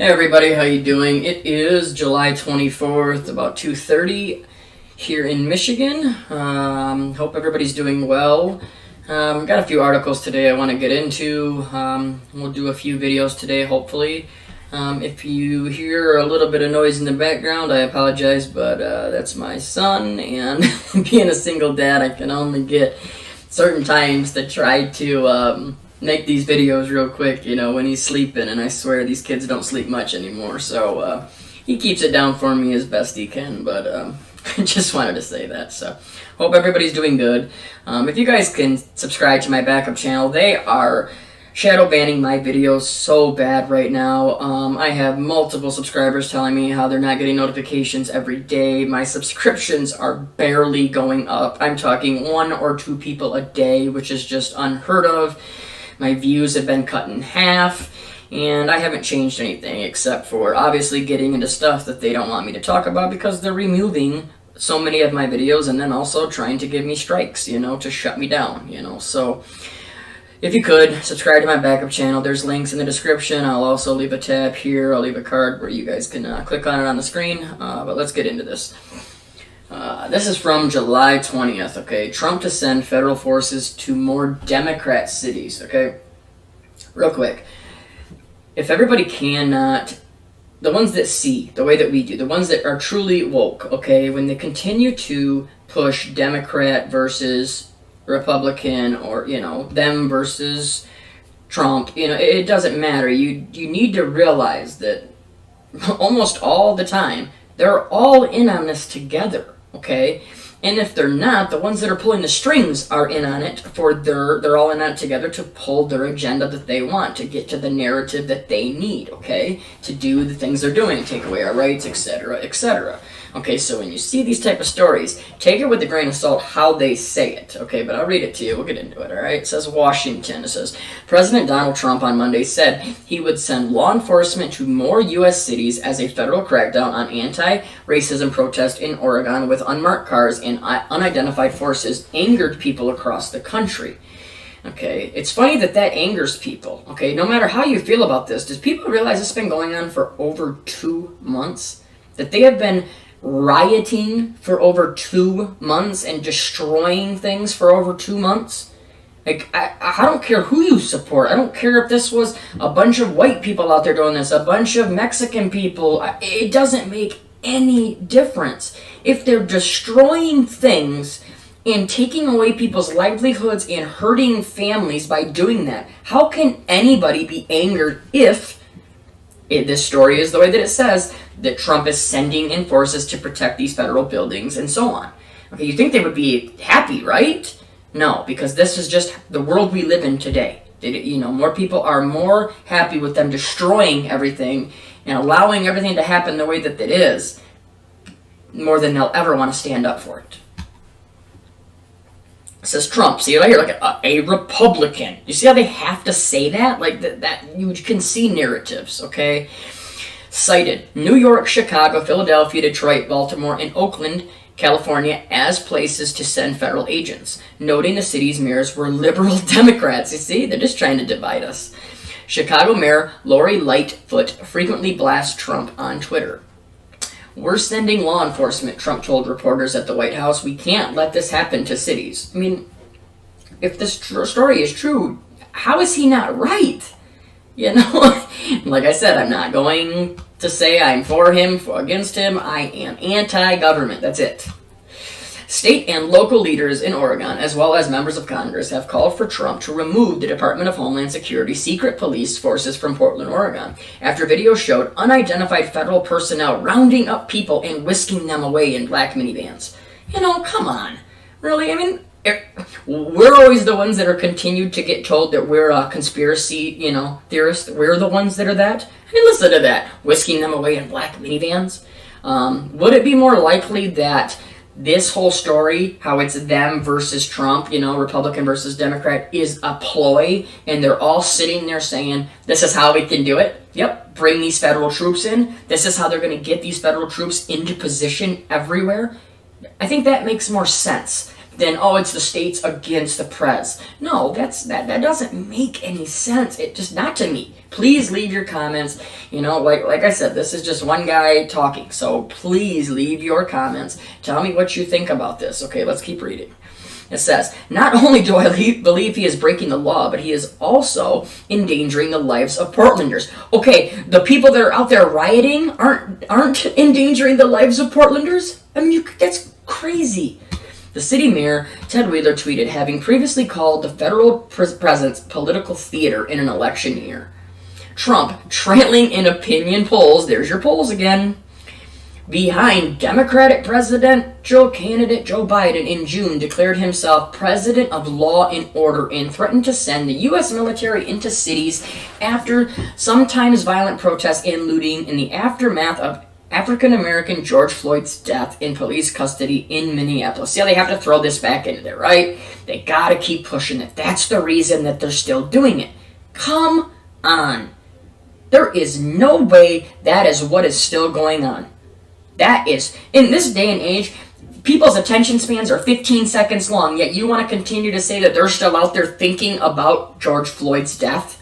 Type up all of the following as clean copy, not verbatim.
Hey everybody, how you doing? It is July 24th, about 2:30 here in Michigan. Hope everybody's doing well. Got a few articles today I want to get into. We'll do a few videos today, hopefully. If you hear a little bit of noise in the background, I apologize, but that's my son, and being a single dad, I can only get certain times to try to make these videos real quick, when he's sleeping, and I swear these kids don't sleep much anymore, so he keeps it down for me as best he can, but I just wanted to say that. So hope everybody's doing good. If you guys can subscribe to my backup channel, they are shadow banning my videos so bad right now. I have multiple subscribers telling me how they're not getting notifications every day. My subscriptions are barely going up. I'm talking 1 or 2 people a day, which is just unheard of. My views have been cut in half, and I haven't changed anything except for obviously getting into stuff that they don't want me to talk about because they're removing so many of my videos and then also trying to give me strikes, to shut me down, So if you could, subscribe to my backup channel. There's links in the description. I'll also leave a tab here. I'll leave a card where you guys can click on it on the screen. But let's get into this. This is from July 20th, okay? Trump to send federal forces to more Democrat cities, okay? Real quick. If everybody cannot, the ones that see the way that we do, the ones that are truly woke, okay, when they continue to push Democrat versus Republican or, them versus Trump, it doesn't matter. You need to realize that almost all the time, they're all in on this together. Okay, and if they're not, the ones that are pulling the strings are in on it they're all in on it together to pull their agenda that they want, to get to the narrative that they need, okay, to do the things they're doing, take away our rights, etc., etc. Okay, so when you see these type of stories, take it with a grain of salt how they say it, okay, but I'll read it to you, we'll get into it, alright? It says Washington, it says, President Donald Trump on Monday said he would send law enforcement to more U.S. cities as a federal crackdown on anti-racism protests in Oregon with unmarked cars and unidentified forces angered people across the country. Okay, it's funny that angers people, okay? No matter how you feel about this, does people realize this has been going on for over 2 months? That they have been rioting for over 2 months and destroying things for over 2 months? Like, I don't care who you support. I don't care if this was a bunch of white people out there doing this, a bunch of Mexican people. It doesn't make any difference. If they're destroying things and taking away people's livelihoods and hurting families by doing that, how can anybody be angered if this story is the way that it says, that Trump is sending in forces to protect these federal buildings and so on? Okay, you think they would be happy, right? No, because this is just the world we live in today. More people are more happy with them destroying everything and allowing everything to happen the way that it is, more than they'll ever want to stand up for it. It says Trump. See it right here, like a Republican. You see how they have to say that? Like that you can see narratives, okay? Cited New York, Chicago, Philadelphia, Detroit, Baltimore, and Oakland, California as places to send federal agents, noting the city's mayors were liberal Democrats. You see, they're just trying to divide us. Chicago Mayor Lori Lightfoot frequently blasts Trump on Twitter. We're sending law enforcement, Trump told reporters at the White House. We can't let this happen to cities. I mean, if this story is true, how is he not right? Like I said, I'm not going to say I'm for him, against him. I am anti-government. That's it. State and local leaders in Oregon, as well as members of Congress, have called for Trump to remove the Department of Homeland Security secret police forces from Portland, Oregon, after video showed unidentified federal personnel rounding up people and whisking them away in black minivans. Come on. Really? I mean, we're always the ones that are continued to get told that we're a conspiracy, theorists. We're the ones that are that. I mean, listen to that. Whisking them away in black minivans. Would it be more likely that this whole story, how it's them versus Trump, Republican versus Democrat, is a ploy, and they're all sitting there saying, this is how we can do it? Yep, bring these federal troops in. This is how they're going to get these federal troops into position everywhere. I think that makes more sense then, oh, it's the states against the prez. No, that doesn't make any sense. It just, not to me. Please leave your comments. Like I said, this is just one guy talking. So please leave your comments. Tell me what you think about this. Okay, let's keep reading. It says, not only do I believe he is breaking the law, but he is also endangering the lives of Portlanders. Okay, the people that are out there rioting aren't endangering the lives of Portlanders? I mean, that's crazy. The city mayor, Ted Wheeler, tweeted, having previously called the federal presence political theater in an election year. Trump, trailing in opinion polls, there's your polls again, behind Democratic presidential candidate Joe Biden in June, declared himself president of law and order and threatened to send the U.S. military into cities after sometimes violent protests and looting in the aftermath of African-American George Floyd's death in police custody in Minneapolis. See how they have to throw this back into there, right? They gotta keep pushing it. That's the reason that they're still doing it. Come on. There is no way that is what is still going on. That is, in this day and age, people's attention spans are 15 seconds long, yet you want to continue to say that they're still out there thinking about George Floyd's death?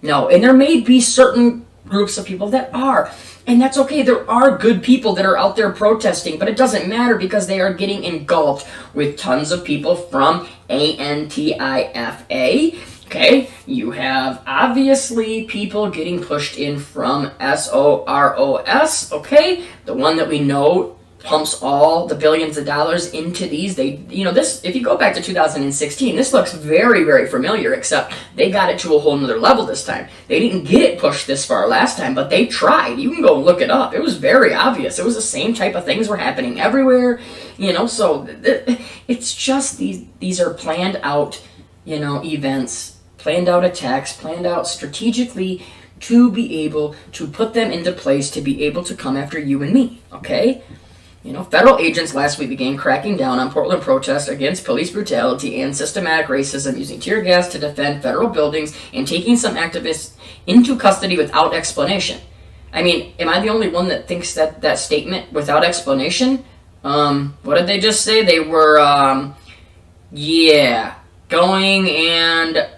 No, and there may be certain groups of people that are, and that's okay. There are good people that are out there protesting, but it doesn't matter because they are getting engulfed with tons of people from Antifa. Okay, you have obviously people getting pushed in from SOROS, okay? The one that we know pumps all the billions of dollars into these. This, if you go back to 2016, this looks very, very familiar, except they got it to a whole nother level this time. They didn't get it pushed this far last time, but they tried. You can go look it up. It was very obvious. It was the same type of things were happening everywhere, so it's just these are planned out, events, planned out attacks, planned out strategically to be able to put them into place to be able to come after you and me, okay? Federal agents last week began cracking down on Portland protests against police brutality and systematic racism, using tear gas to defend federal buildings and taking some activists into custody without explanation. I mean, am I the only one that thinks that statement without explanation? What did they just say? They were, going and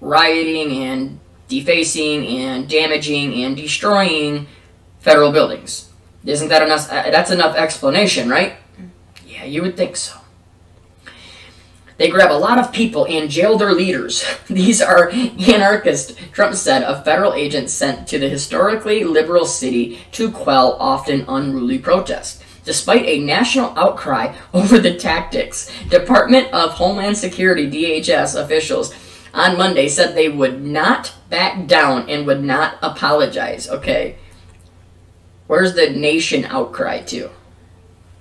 rioting and defacing and damaging and destroying federal buildings. Isn't that enough? That's enough explanation, right? Yeah, you would think so. They grab a lot of people and jail their leaders. These are anarchists, Trump said, of federal agents sent to the historically liberal city to quell often unruly protests. Despite a national outcry over the tactics, Department of Homeland Security, DHS, officials on Monday said they would not back down and would not apologize. Okay. Where's the nation outcry to?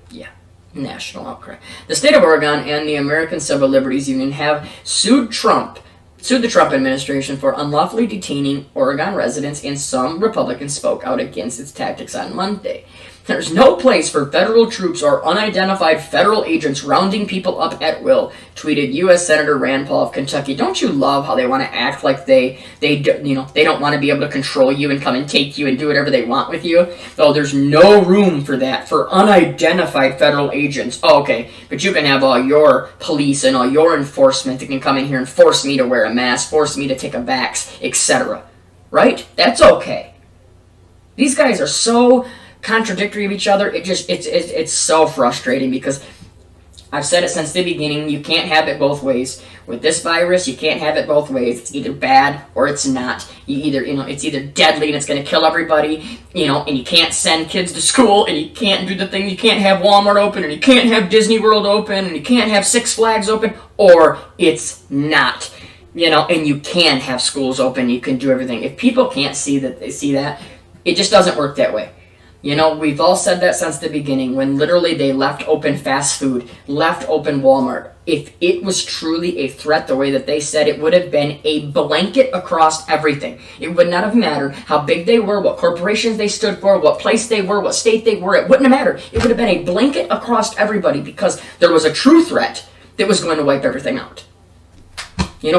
Yeah, national outcry. The state of Oregon and the American Civil Liberties Union have sued the Trump administration for unlawfully detaining Oregon residents, and some Republicans spoke out against its tactics on Monday. There's no place for federal troops or unidentified federal agents rounding people up at will, tweeted U.S. Senator Rand Paul of Kentucky. Don't you love how they want to act like they don't want to be able to control you and come and take you and do whatever they want with you? Oh, there's no room for that for unidentified federal agents. Oh, okay, but you can have all your police and all your enforcement that can come in here and force me to wear a mask, force me to take a vax, etc. Right? That's okay. These guys are so contradictory of each other. It's so frustrating because I've said it since the beginning. You can't have it both ways. With this virus, you can't have it both ways. It's either bad or it's not. It's either deadly and it's going to kill everybody, and you can't send kids to school, and you can't do the thing. You can't have Walmart open, and you can't have Disney World open, and you can't have Six Flags open, or it's not. And you can have schools open. You can do everything. If people can't see that, it just doesn't work that way. We've all said that since the beginning, when literally they left open fast food, left open Walmart. If it was truly a threat the way that they said, it would have been a blanket across everything. It would not have mattered how big they were, what corporations they stood for, what place they were, what state they were. It wouldn't have mattered. It would have been a blanket across everybody because there was a true threat that was going to wipe everything out.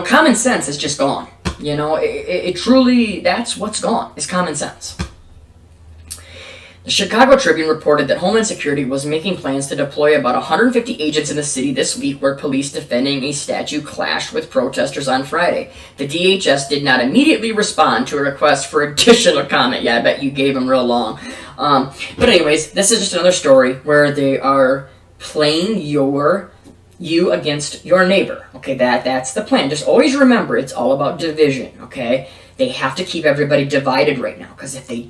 Common sense is just gone. It truly, that's what's gone, is common sense. The The Chicago Tribune reported that Homeland Security was making plans to deploy about 150 agents in the city this week where police defending a statue clashed with protesters on Friday. The DHS did not immediately respond to a request for additional comment. Yeah, I bet you gave them real long. But anyways, this is just another story where they are playing you against your neighbor. Okay, that's the plan. Just always remember, it's all about division, okay? They have to keep everybody divided right now, because if they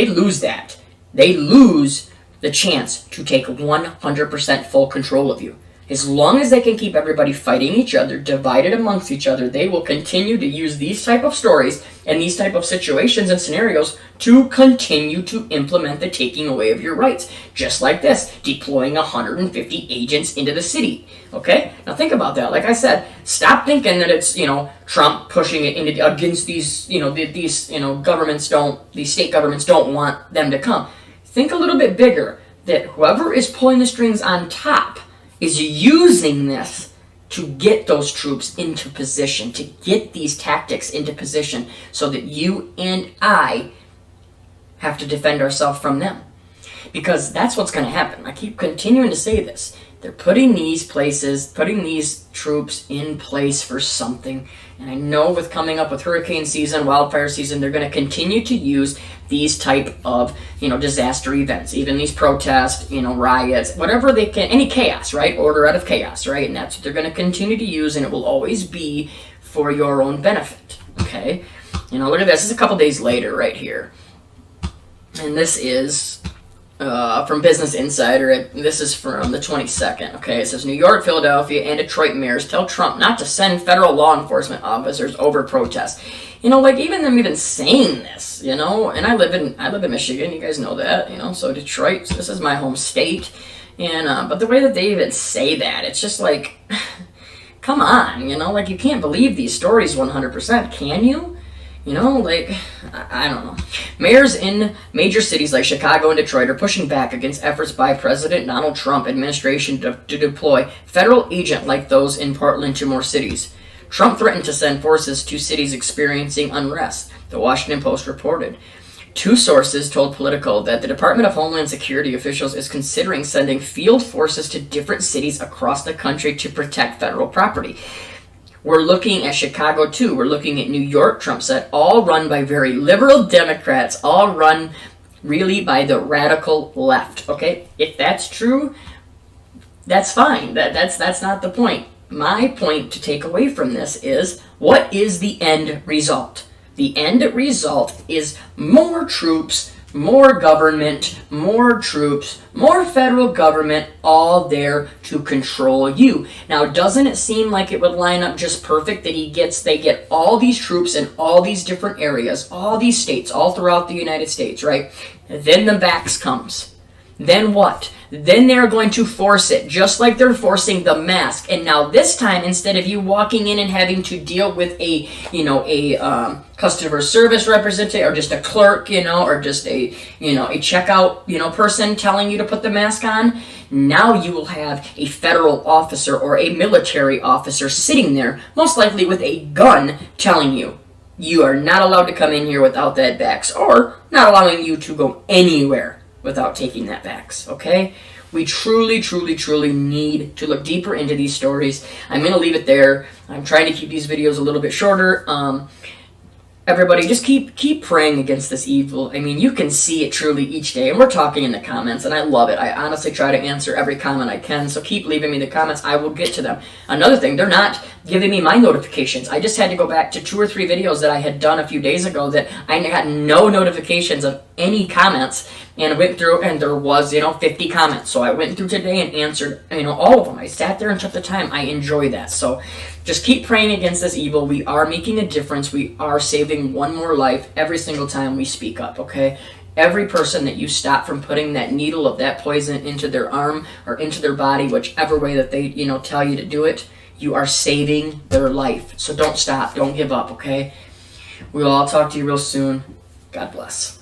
lose that, they lose the chance to take 100% full control of you. As long as they can keep everybody fighting each other, divided amongst each other, they will continue to use these type of stories and these type of situations and scenarios to continue to implement the taking away of your rights. Just like this, deploying 150 agents into the city. Okay? Now think about that. Like I said, stop thinking that it's, Trump pushing it against these, these state governments don't want them to come. Think a little bit bigger, that whoever is pulling the strings on top is using this to get those troops into position, to get these tactics into position so that you and I have to defend ourselves from them. Because that's what's going to happen. I keep continuing to say this. They're putting these troops in place for something. And I know with coming up with hurricane season, wildfire season, they're going to continue to use these type of, disaster events, even these protests, riots, whatever they can, any chaos, right? Order out of chaos, right? And that's what they're going to continue to use, and it will always be for your own benefit, okay? Look at this. This is a couple days later right here. And this is from Business Insider. This is from the 22nd. Okay, it says New York, Philadelphia, and Detroit mayors tell Trump not to send federal law enforcement officers over protests. Even them even saying this, and I live in Michigan. You guys know that, So Detroit, this is my home state, and but the way that they even say that, it's just like, come on, you can't believe these stories 100%, can you? I don't know. Mayors in major cities like Chicago and Detroit are pushing back against efforts by President Donald Trump administration to deploy federal agents like those in Portland to more cities. Trump threatened to send forces to cities experiencing unrest, the Washington Post reported. Two sources told Politico that the Department of Homeland Security officials is considering sending field forces to different cities across the country to protect federal property. We're looking at Chicago too. We're looking at New York, Trump said, all run by very liberal Democrats, all run really by the radical left. Okay, if that's true, that's fine. That's not the point. My point to take away from this is, what is the end result? The end result is more troops, more government, more troops, more federal government, all there to control you. Now, doesn't it seem like it would line up just perfect that they get all these troops in all these different areas, all these states, all throughout the United States, right? Then the vax comes. Then what? Then they're going to force it, just like they're forcing the mask. And now this time, instead of you walking in and having to deal with a customer service representative, or just a clerk, or just a checkout, person telling you to put the mask on, now you will have a federal officer or a military officer sitting there, most likely with a gun, telling you, you are not allowed to come in here without that vax, or not allowing you to go anywhere without taking that vax, okay? We truly, truly, truly need to look deeper into these stories. I'm going to leave it there. I'm trying to keep these videos a little bit shorter. Everybody, just keep praying against this evil. I mean, you can see it truly each day, and we're talking in the comments, and I love it. I honestly try to answer every comment I can, so keep leaving me the comments. I will get to them. Another thing, they're not giving me my notifications. I just had to go back to 2 or 3 videos that I had done a few days ago that I got no notifications of any comments, and I went through, and there was, 50 comments. So I went through today and answered, all of them. I sat there and took the time. I enjoy that. So just keep praying against this evil. We are making a difference. We are saving one more life every single time we speak up, okay? Every person that you stop from putting that needle of that poison into their arm or into their body, whichever way that they, tell you to do it, you are saving their life. So don't stop. Don't give up, okay? We'll all talk to you real soon. God bless.